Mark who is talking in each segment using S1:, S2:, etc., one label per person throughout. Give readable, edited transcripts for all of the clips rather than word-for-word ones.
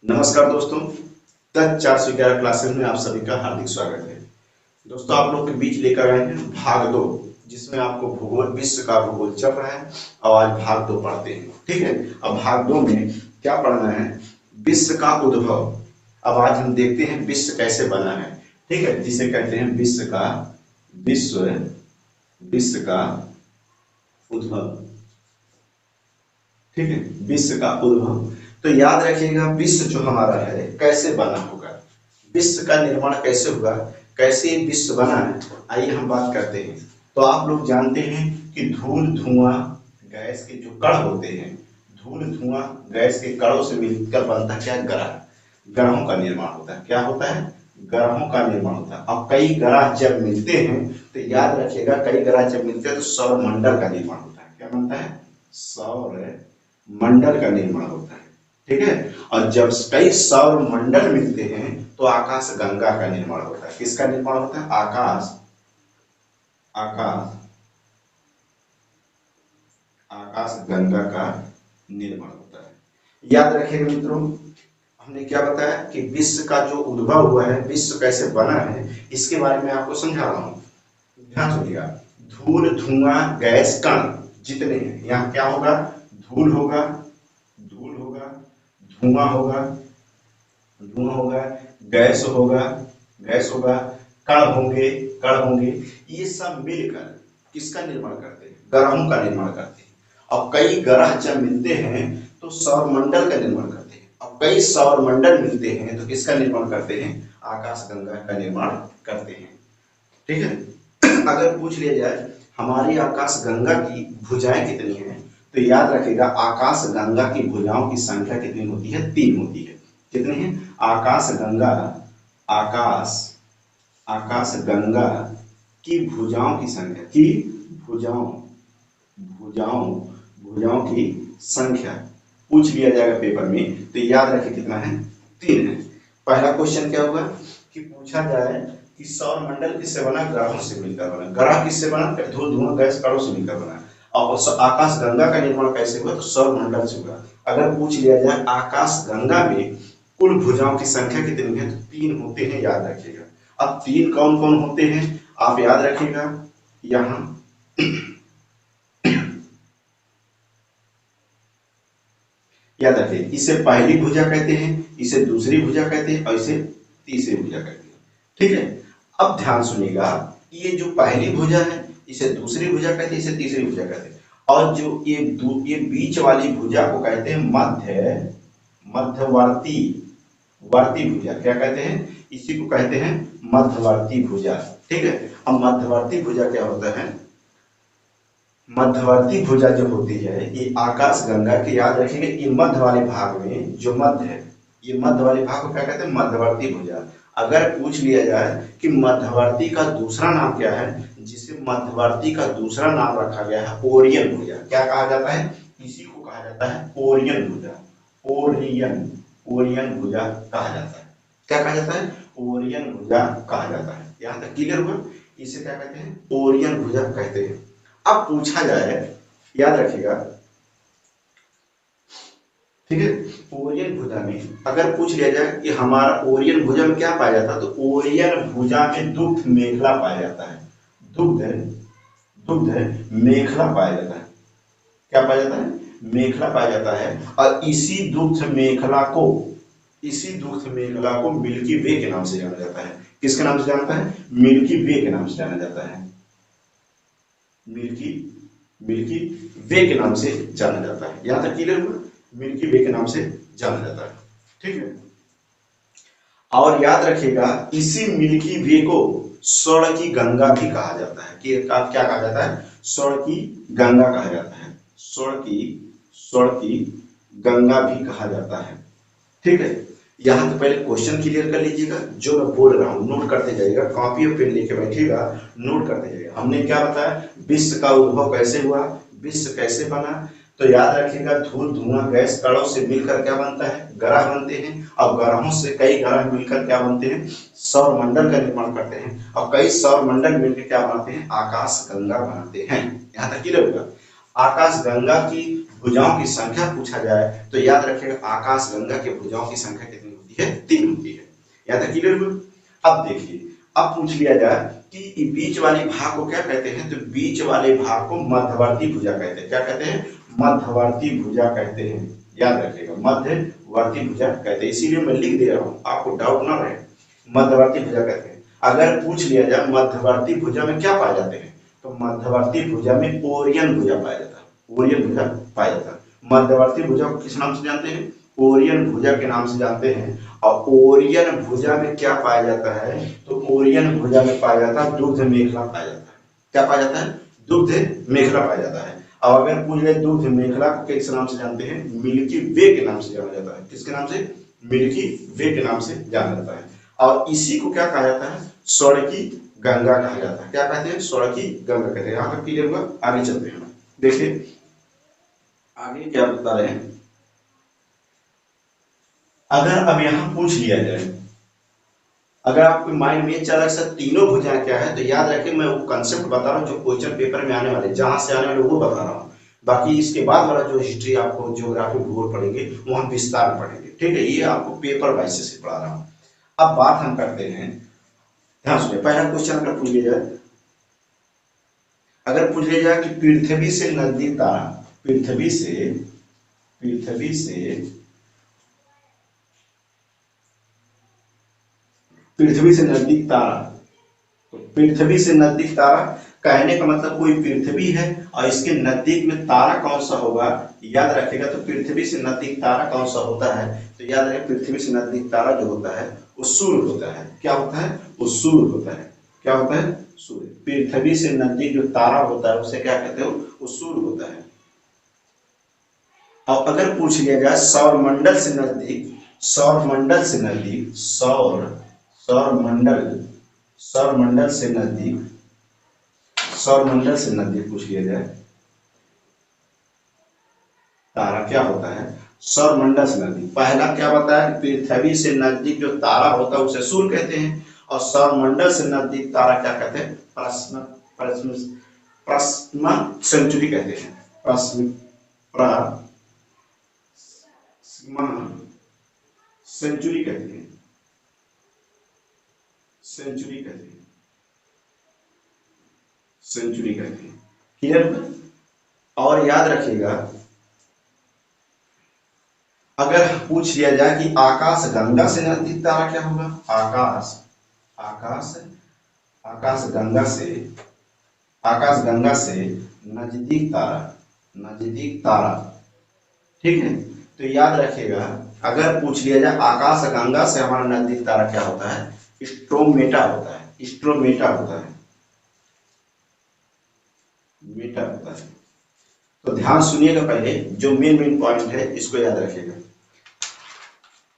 S1: नमस्कार दोस्तों, तक 411 क्लासेस में आप सभी का हार्दिक स्वागत है। दोस्तों, आप लोग के बीच लेकर आए हैं भाग 2, जिसमें आपको भूगोल, विश्व का भूगोल चल रहा है। और आज भाग 2 पढ़ते हैं, ठीक है। अब भाग 2 में क्या पढ़ना है? विश्व का उद्भव। अब आज हम देखते हैं विश्व कैसे बना है, ठीक है, जिसे कहते हैं विश्व विश्व का उद्भव, ठीक है। विश्व का उद्भव। तो याद रखिएगा, विश्व जो हमारा है कैसे बना होगा, विश्व का निर्माण कैसे होगा, कैसे विश्व बना है, आइए हम बात करते हैं। तो आप लोग जानते हैं कि धूल धुआं गैस के जो कण होते हैं, धूल धुआं गैस के कणों से मिलकर बनता है क्या? ग्रह। ग्रहों का निर्माण होता है। क्या होता है? ग्रहों का निर्माण होता है। अब कई ग्रह जब मिलते हैं तो याद रखिएगा, कई ग्रह जब मिलते हैं तो सौर मंडल का निर्माण होता है। क्या बनता है? सौर मंडल का निर्माण होता है, ठीक है। और जब कई सौर मंडल मिलते हैं तो आकाश गंगा का निर्माण होता है। किसका निर्माण होता है? आकाश आकाश गंगा का निर्माण होता है। याद रखिएगा मित्रों, हमने क्या बताया कि विश्व का जो उद्भव हुआ है, विश्व कैसे बना है, इसके बारे में आपको समझा रहा हूं। ध्यान सुनिएगा। धूल धुआं गैस कण जितने हैं, यहाँ क्या होगा? धूल होगा, धुआं होगा, गैस होगा, कण होंगे। ये सब मिलकर किसका निर्माण करते हैं? ग्रहों का निर्माण करते हैं। अब कई ग्रह जब मिलते हैं तो सौरमंडल का निर्माण करते हैं। अब कई सौरमंडल मिलते हैं तो किसका निर्माण करते हैं? आकाश गंगा का निर्माण करते हैं, ठीक है। अगर पूछ लिया जाए हमारी आकाश गंगा की भुजाएं कितनी हैं, तो याद रखिएगा आकाश गंगा की भुजाओं की संख्या कितनी होती है? 3 होती है। कितनी है? आकाश गंगा की भुजाओं की संख्या, भुजाओं की संख्या पूछ लिया जाएगा पेपर में तो याद रखिए कितना है? 3 है। पहला क्वेश्चन क्या होगा कि पूछा जाए कि सौर मंडल किससे बना? ग्रहों से मिलकर बना। ग्रह किससे बना? धूल धुआं गैस कणों से मिलकर बना। और आकाश गंगा का निर्माण कैसे हुआ? तो सौर मंडल से हुआ। अगर पूछ लिया जाए आकाश गंगा में कुल भुजाओं की संख्या कितनी है, तो 3 होते हैं, याद रखिएगा। अब 3 कौन कौन होते हैं आप याद रखिएगा। यहां याद रखिए, इसे पहली भुजा कहते हैं, इसे दूसरी भुजा कहते हैं और इसे तीसरी भुजा कहते हैं, ठीक है। अब ध्यान सुनिएगा, ये जो पहली भुजा है इसे दूसरी भुजा कहते हैं, इसे तीसरी भुजा कहते हैं। और जो ये बीच वाली भुजा को कहते हैं मध्यवर्ती भुजा। क्या कहते हैं? इसी को कहते हैं मध्यवर्ती भुजा, ठीक है। अब मध्यवर्ती भुजा क्या होता है? मध्यवर्ती भुजा जो होती है ये आकाश गंगा के, याद रखेंगे, ये मध्य वाले भाग में जो मध्य है, ये मध्य वाले भाग को क्या कहते हैं? मध्यवर्ती भुजा। अगर पूछ लिया जाए कि मध्यवर्ती का दूसरा नाम क्या है, जिसे मध्यवर्ती का दूसरा नाम रखा गया है ओरियन भुजा। क्या कहा जाता है? इसी को कहा जाता है ओरियन भुजा। ओरियन भुजा कहा जाता है। क्या कहा जाता है? ओरियन भुजा कहा जाता है। यहाँ तक क्लियर हुआ? इसे क्या कहते हैं? ओरियन भुजा कहते हैं। अब पूछा जाए, याद रखिएगा, ठीक है, ओरियन भुजा में अगर पूछ लिया जाए कि हमारा ओरियन भुजा में क्या पाया जाता है, तो ओरियन भुजा में दुग्ध मेखला पाया जाता है। दुग्ध मेखला पाया जाता है। क्या पाया जाता है? मेखला पाया जाता है। और इसी दुग्ध मेखला को मिल्की वे के नाम से जाना जाता है। किसके नाम से जानता है? मिल्की वे के नाम से जाना जाता है। मिल्की वे के नाम से जाना जाता है। यहां तक क्लियर हुआ? मिल्की वे के नाम से जाना जाता है, ठीक है। और याद रखिएगा, इसी मिल्की वे को स्वर्ण की गंगा भी कहा जाता है। कि क्या कहा जाता है? स्वर्ण की गंगा कहा जाता है। स्वर्ण की गंगा भी कहा जाता है, ठीक है। यहाँ तो पहले क्वेश्चन क्लियर कर लीजिएगा, जो मैं बोल रहा हूँ नोट करते जाइएगा, कॉपी और पेन लेके बैठिएगा, नोट करते जाइएगा। हमने क्या बताया? विश्व का उद्भव कैसे हुआ, विश्व कैसे बना, तो याद रखिएगा धूल धुआं गैस कणों से मिलकर क्या बनता है? ग्रह बनते हैं। और ग्रहों से कई ग्रह मिलकर क्या बनते हैं? सौर मंडल का निर्माण करते हैं। और कई सौर मंडल मिलकर क्या बनाते हैं? आकाश गंगा बनाते हैं। यहाँ तक क्लियर होगा? आकाश गंगा की भुजाओं की संख्या पूछा जाए तो याद रखिएगा आकाश गंगा के भुजाओं की संख्या कितनी होती है, 3 होती है। यहाँ तक क्लियर हुआ। अब देखिए, अब पूछ लिया जाए कि बीच वाले भाग को क्या कहते हैं, तो बीच वाले भाग को मध्यवर्ती भुजा कहते हैं। क्या कहते हैं, मध्यवर्ती भुजा कहते हैं। याद रखिएगा मध्यवर्ती भुजा कहते हैं, इसीलिए मैं लिख दे रहा हूँ, आपको डाउट ना रहे, मध्यवर्ती भुजा कहते हैं। अगर पूछ लिया जाए मध्यवर्ती भुजा में क्या पाए जाते हैं, तो मध्यवर्ती भुजा में ओरियन भुजा पाया जाता है, ओरियन भुजा पाया जाता है। मध्यवर्ती भुजा को किस नाम से जानते हैं, ओरियन भुजा के नाम से जानते हैं। और ओरियन भुजा में क्या पाया जाता है, तो ओरियन भुजा में पाया जाता है दुग्ध मेखला पाया जाता है। क्या पाया जाता है, दुग्ध मेखला पाया जाता है। और अगर पूछ ले दुग्ध मेखला को किस नाम से जानते हैं, मिल्की वे के नाम से जाना जाता है। किसके नाम से, मिल्की वे के नाम से जाना जाता है। और इसी को क्या कहा जाता है, स्वर्ण की गंगा कहा जाता है। क्या कहते हैं, स्वर्ण की गंगा कहते हैं। यहाँ तक क्लियर हुआ। आगे चलते हैं, देखिए आगे क्या बता रहे हैं। अगर अब यहाँ पूछ लिया जाए, अगर आपके माइंड में चला सर तीनों भुजाएं क्या है, तो याद रखें मैं वो कंसेप्ट बता रहा हूँ जो क्वेश्चन पेपर में आने वाले, जहां से आने वाले वो बता रहा हूँ। बाकी इसके बाद वाला जो हिस्ट्री आपको ज्योग्राफी भूगोल पढ़ेंगे वो हम विस्तार में पढ़ेंगे, ठीक है। ये आपको पेपर वाइज से पढ़ा रहा हूँ। अब बात हम करते हैं, ध्यान सुनिए। पहला क्वेश्चन अगर पूछ लिया जाए, अगर पूछ लिया जाए कि पृथ्वी से नजदीक तारा, पृथ्वी से नजदीक तारा, तो पृथ्वी से नजदीक तारा कहने का मतलब कोई पृथ्वी है और इसके नजदीक में तारा कौन सा होगा, याद रखिएगा। तो पृथ्वी से नजदीक तारा कौन सा होता है, तो याद रखिए पृथ्वी से नजदीक तारा जो होता है वो सूर्य होता है। क्या होता है, वो सूर्य होता है। क्या होता है, सूर्य। पृथ्वी से नजदीक जो तारा होता है उसे क्या कहते हो, वो सूर्य होता है। और अगर पूछ लिया जाए सौरमंडल से नजदीक, सौरमंडल से नजदीक, सौरमंडल से नजदीक पूछ लिया जाए तारा क्या होता है, सौरमंडल से नजदीक। पहला क्या बताया, पृथ्वी से नजदीक जो तारा होता है उसे सूर्य कहते हैं। और सौरमंडल से नजदीक तारा क्या कहते हैं, प्लाज्मा सेंचुरी कहते हैं। सेंचुरी कहते हैं, सेंचुरी कहते हैं। क्लियर। और याद रखिएगा अगर पूछ लिया जाए कि आकाश गंगा से नजदीक तारा क्या होगा, आकाश गंगा से नजदीक तारा, ठीक है। तो याद रखिएगा अगर पूछ लिया जाए आकाश गंगा से हमारा नजदीक तारा क्या होता है, स्ट्रोमेटा होता है। तो ध्यान सुनिएगा, पहले जो मेन पॉइंट है इसको याद रखिएगा।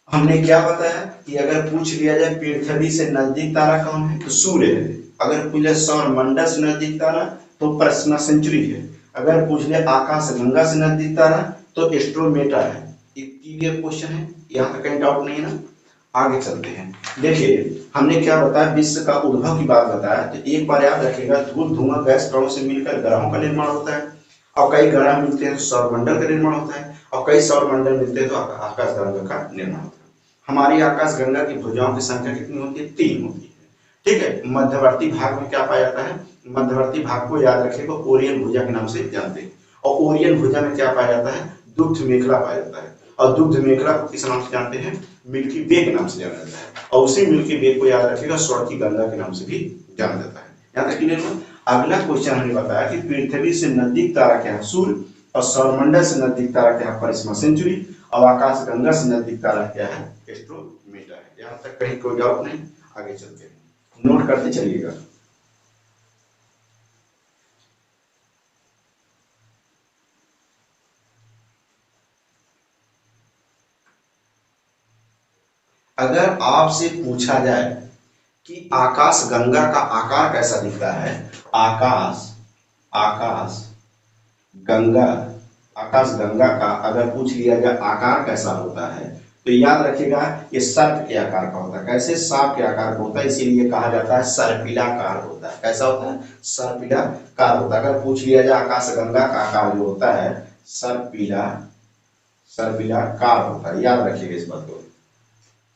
S1: हमने क्या बताया कि अगर पूछ लिया जाए पृथ्वी से नजदीक तारा कौन है, तो सूर्य है। अगर पूछ लिया सौरमंडल से नजदीक तारा तो प्लाज्मा सेंचुरी है। अगर पूछ लिया आकाश गंगा से नजदीक तारा तो स्ट्रोमेटा है। क्लियर क्वेश्चन है, यहाँ तक कहीं डाउट नहीं है ना। आगे चलते हैं, देखिए हमने क्या बताया, विश्व का उद्भव की बात बताया। तो एक बार याद रखिएगा धूल धुआं गैस कणों से मिलकर ग्रहों का निर्माण होता है। और कई ग्रह मिलते हैं तो सौरमंडल का निर्माण होता है। और कई सौरमंडल मिलते हैं तो आकाश गंगा का निर्माण होता है। हमारी आकाश गंगा की भुजाओं की संख्या कितनी होती है, 3 होती है, ठीक है। मध्यवर्ती भाग में क्या पाया जाता है, मध्यवर्ती भाग को याद रखिएगा ओरियन भुजा के नाम से जानते हैं। और ओरियन भुजा में क्या पाया जाता है, दुग्ध मेखला पाया जाता है। और दुग्ध मेखला को किस नाम से जानते हैं, मिल्की वे के नाम से जाना जाता है। और उसी मिल्की वे को याद रखिएगा स्वर्ण की गंगा के नाम से भी जाना जाता है। यहाँ तक क्लियर हुआ। अगला क्वेश्चन हमने बताया कि पृथ्वी से नजदीक तारा क्या है, सूर्य। और सौरमंडल से नजदीक तारा क्या है, प्लाज्मा सेंचुरी। और आकाश गंगा से नजदीक तारा क्या है, स्ट्रोमेटा है। यहाँ तक कहीं कोई डाउट नहीं। आगे चलते हैं, नोट करते चलिएगा। अगर आपसे पूछा जाए कि आकाश गंगा का आकार कैसा दिखता है, आकाश गंगा का अगर पूछ लिया जाए आकार कैसा होता है, तो याद रखिएगा ये सर्प के आकार का होता है। कैसे, सांप के आकार का होता है, इसीलिए कहा जाता है सर्पिलाकार होता है। कैसा होता है, सर्पिलाकार होता है। अगर पूछ लिया जाए आकाश गंगा का आकार जो होता है सर्पिला, सर्पिलाकार होता है, याद रखिएगा इस बात को,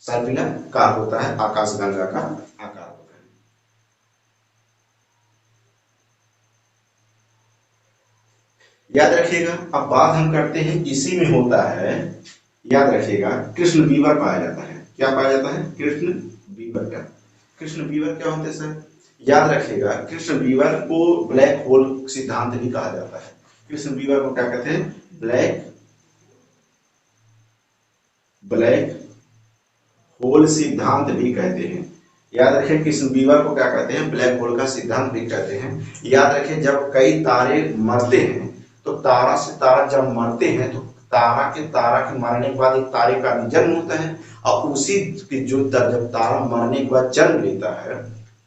S1: सर्पिलाकार होता है, आकाशगंगा का आकार होता है। याद रखिएगा। अब बात हम करते हैं, इसी में होता है, याद रखिएगा, कृष्ण बीवर पाया जाता है। क्या पाया जाता है? कृष्ण बीवर का। कृष्ण बीवर क्या होते हैं सर? याद रखिएगा, कृष्ण बीवर को ब्लैक होल सिद्धांत भी कहा जाता है। कृष्ण बीवर को क्या कहते हैं? ब्लैक होल सिद्धांत भी कहते हैं। याद रखिए, कृष्ण बीवर को क्या कहते हैं? ब्लैक होल का सिद्धांत भी कहते हैं। याद रखिए, जब कई तारे मरते हैं तो तारा से तारा जब मरते हैं तो तारा के मरने के बाद एक तारे का भी जन्म होता है, और उसी की जो जब तारा मरने के बाद जन्म लेता है,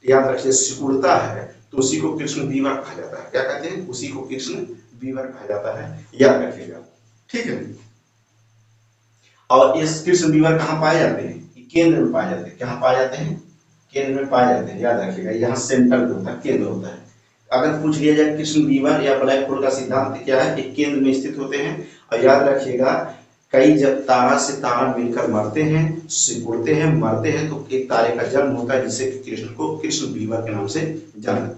S1: याद रखिए, सिकुड़ता है, तो उसी को कृष्ण बीवर कहा जाता है। क्या कहते हैं? उसी को कृष्ण बीवर कहा जाता है। याद रखिएगा, ठीक है। और इस कृष्ण बीवर कहाँ पाए जाते हैं? केंद्र में पाए जाते हैं। कहाँ पाए जाते हैं? केंद्र में पाए जाते हैं। याद रखिएगा, यहाँ सेंटर होता है, केंद्र होता है। अगर पूछ लिया जाए कृष्ण बीवर या ब्लैक होल का सिद्धांत क्या है, एक केंद्र में स्थित होते हैं। और याद रखिएगा, कई जब तारा से तारा मिलकर मरते हैं, सिकुड़ते हैं, मरते हैं, तो एक तारे का जन्म होता है, जिसे कृष्ण को कृष्ण बीवर के नाम से जाना,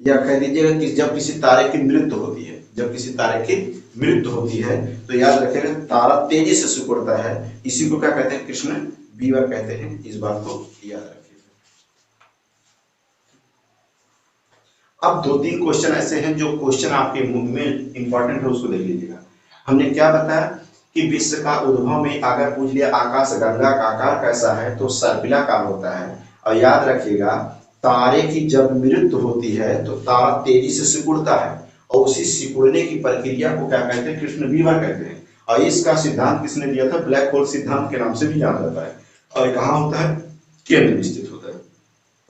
S1: या कह दीजिएगा कि जब किसी तारे की मृत्यु होती है, जब किसी तारे की मृत्यु होती है, तो याद रखिएगा, तारा तेजी से सिकुड़ता है, इसी को क्या कहते हैं? कृष्ण बीवर कहते हैं। इस बात को याद रखिएगा। अब 2-3 क्वेश्चन ऐसे हैं जो क्वेश्चन आपके मुंह में इंपॉर्टेंट है, उसको देख लीजिएगा। हमने क्या बताया कि विश्व का उद्भव में अगर पूछ लिया आकाशगंगा का आकार कैसा है, तो सर्पिलाकार होता है। और याद रखिएगा, तारे की जब मृत्यु होती है तो तारा तेजी से सिकुड़ता है, और उसी सिकुड़ने की प्रक्रिया को क्या कहते हैं? कृष्ण बीवर कहते हैं। और इसका सिद्धांत किसने दिया था? ब्लैक होल सिद्धांत के नाम से भी जाना जाता है। और कहाँ होता है? केंद्र में स्थित होता है।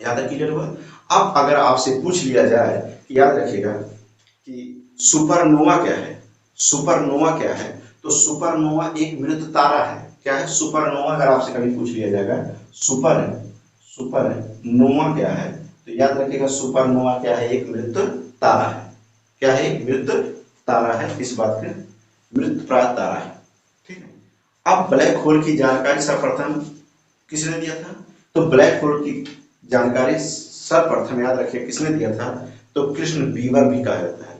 S1: यहाँ तक क्लियर हुआ? अब अगर आपसे पूछ लिया जाए कि याद रखिएगा कि सुपरनोवा क्या है, सुपरनोवा क्या है, तो सुपरनोवा एक मृत तारा है। क्या है? सुपरनोवा। अगर आपसे कभी पूछ लिया जाएगा सुपरनोवा क्या है, तो याद रखिएगा, सुपरनोवा क्या है? एक मृत तारा है। क्या है? एक मृत तारा है। इस बात का मृत प्राय तारा है, ठीक है। अब ब्लैक होल की जानकारी सर्वप्रथम किसने दिया था? तो ब्लैक होल की जानकारी सर्वप्रथम, याद रखिए, किसने दिया था? तो कृष्ण बीवर भी कहा जाता है।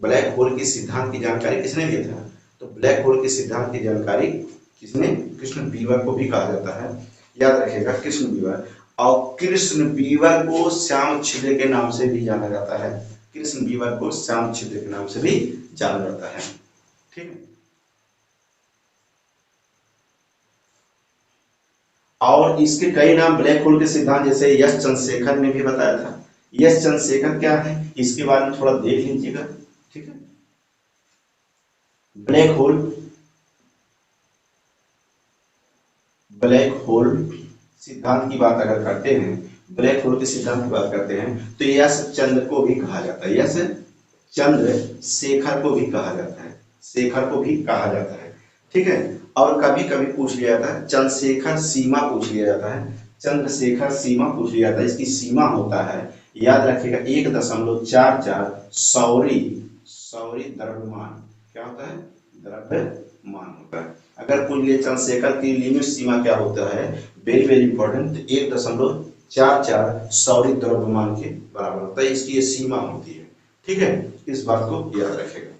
S1: ब्लैक होल के सिद्धांत की जानकारी किसने दिया था? तो ब्लैक होल के सिद्धांत की जानकारी किसने? कृष्ण बीवर को भी कहा जाता है। याद रखिएगा, कृष्ण बीवर। और कृष्ण बीवर को श्याम छिद्र के नाम से भी जाना जाता है। कृष्ण बीवर को श्याम छिद्र के नाम से भी जाना जाता है, ठीक है। और इसके कई नाम ब्लैक होल के सिद्धांत, जैसे यश चंद्रशेखर ने भी बताया था। यश चंद्रशेखर क्या है, इसके बारे में थोड़ा देख लीजिएगा, ठीक है। ब्लैक होल सिद्धांत की बात अगर करते हैं, ब्लैक होल के सिद्धांत की बात करते हैं, तो यश चंद्र को भी कहा जाता है, यश चंद्रशेखर को भी कहा जाता है, शेखर को भी कहा जाता है, ठीक है। और कभी कभी पूछ लिया जाता है चंद्रशेखर सीमा, पूछ लिया जाता है चंद्रशेखर सीमा, पूछ लिया जाता है। इसकी सीमा होता है, याद रखिएगा, 1.44 सौरी द्रव्यमान। क्या होता है? द्रव्यमान होता है। अगर पूछ लिया चंद्रशेखर की लिमिट सीमा क्या होता है, वेरी वेरी इंपॉर्टेंट, 1.44 सौरी द्रव्यमान के बराबर होता है। इसकी ये सीमा होती है, ठीक है। इस बात को याद रखेगा।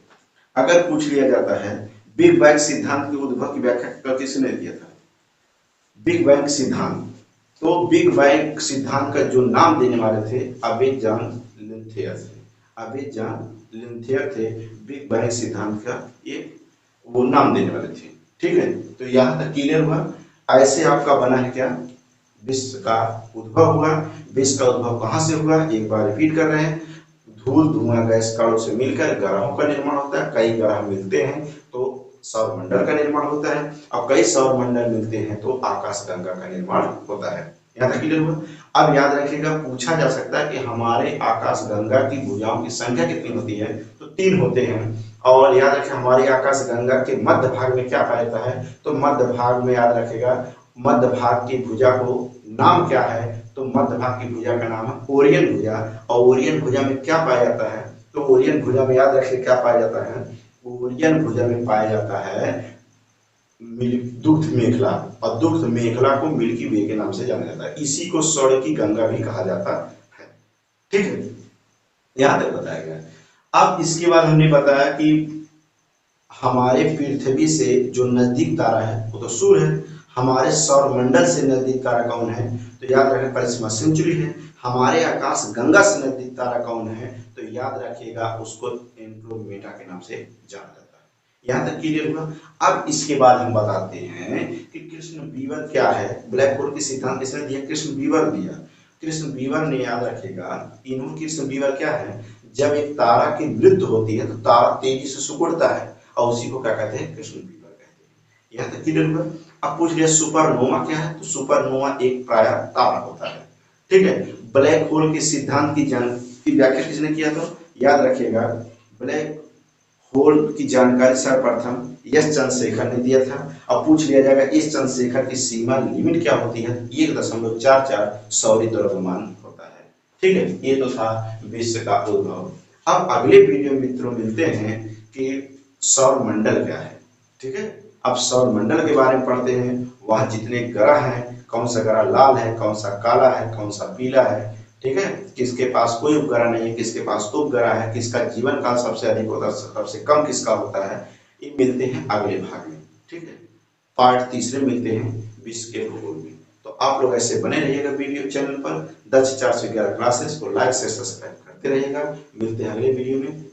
S1: अगर पूछ लिया जाता है बिग बैंग सिद्धांत के उद्भव की व्याख्या किसने दिया था? बिग बैंग सिद्धांत, तो बिग बैंग सिद्धांत का जो नाम देने वाले थे अबे जॉन लिंथियर थे। बिग बैंग सिद्धांत का ये वो नाम देने वाले थे, ठीक है। तो यहाँ तक क्लियर हुआ। ऐसे आपका बना है क्या? विश्व का उद्भव हुआ। विश्व का उद्भव कहाँ से हुआ? एक बार रिपीट कर रहे हैं, धूल धुआं गैस कणों से मिलकर ग्रहों का निर्माण होता है। कई ग्रह मिलते हैं तो सौरमंडल का निर्माण होता है, और कई सौरमंडल मिलते हैं तो आकाशगंगा का निर्माण होता है। यहाँ तक क्लियर हुआ। अब याद रखिएगा, पूछा जा सकता है कि हमारे आकाशगंगा की भुजाओं की संख्या कितनी होती है, तो 3 होते हैं। और याद रखिए, हमारी आकाशगंगा के मध्य भाग में क्या पाया जाता है, तो मध्य भाग में, याद रखिएगा, मध्य भाग की भुजा को नाम क्या है, तो मध्य भाग की भुजा का नाम है ओरियन भुजा। और ओरियन भुजा में क्या पाया जाता है, तो ओरियन भुजा में याद रखिए क्या पाया जाता है, ओरियन भुजा में पाया जाता है दुग्ध मेखला, और दुग्ध मेखला को मिल्की वे के नाम से जाना जाता है। इसी को स्वर्ण की गंगा भी कहा जाता है। ठीक है, यहाँ तक बताया गया। अब इसके बाद हमने बताया कि हमारे पृथ्वी से जो नजदीक तारा है वो तो सूर्य है। हमारे सौर मंडल से नजदीक तारा कौन है, तो याद रखें परिसीमा सेंचुरी है। हमारे आकाश गंगा से नजदीक तारा कौन है, तो याद रखिएगा उसको एंड्रोमेडा के नाम से जाना जाता है। यहाँ तक क्लियर हुआ। अब इसके बाद हम बताते हैं कि कृष्ण बीवर क्या है। ब्लैक होल की सिद्धांत किसने दिया, कृष्ण बीवर दिया। कृष्ण बीवर ने, याद रखेगा इन्होंने, कृष्ण बीवर क्या है, जब एक तारा की मृत्यु होती है तो तारा तेजी से सिकुड़ता है और उसी को क्या कहते हैं, कृष्ण बीवर कहते हैं। यहाँ तक क्लियर हुआ। अब पूछ लिया सुपरनोवा क्या है, तो सुपरनोवा एक प्राय तारा होता है। ठीक है, ब्लैक होल के सिद्धांत की व्याख्या किसने किया, तो याद रखिएगा ब्लैक होल की जानकारी सर्वप्रथम एस चंद्रशेखर ने दिया था। अब पूछ लिया जाएगा इस चंद्रशेखर की सीमा लिमिट क्या होती है, 1.44 सौर द्रव्यमान होता है। ठीक है, ये तो था विश्व का उद्भव। अब अगले वीडियो में मित्रों मिलते हैं कि सौर मंडल क्या है। ठीक है, अब सौर मंडल के बारे में पढ़ते हैं। वह जितने ग्रह हैं, कौन सा ग्रह लाल है, कौन सा काला है, कौन सा पीला है। ठीक है, किसके पास कोई उपग्रह नहीं है, किसके पास तो उपग्रह है, किसका जीवन काल सबसे अधिक होता है, सबसे कम किसका होता है, ये मिलते हैं अगले भाग में। ठीक है, पार्ट तीसरे मिलते हैं विश्व के भूगोल में। तो आप लोग ऐसे बने रहिएगा वीडियो चैनल पर। दक्ष 411 क्लासेस को लाइक से सब्सक्राइब करते रहिएगा। मिलते हैं अगले वीडियो में।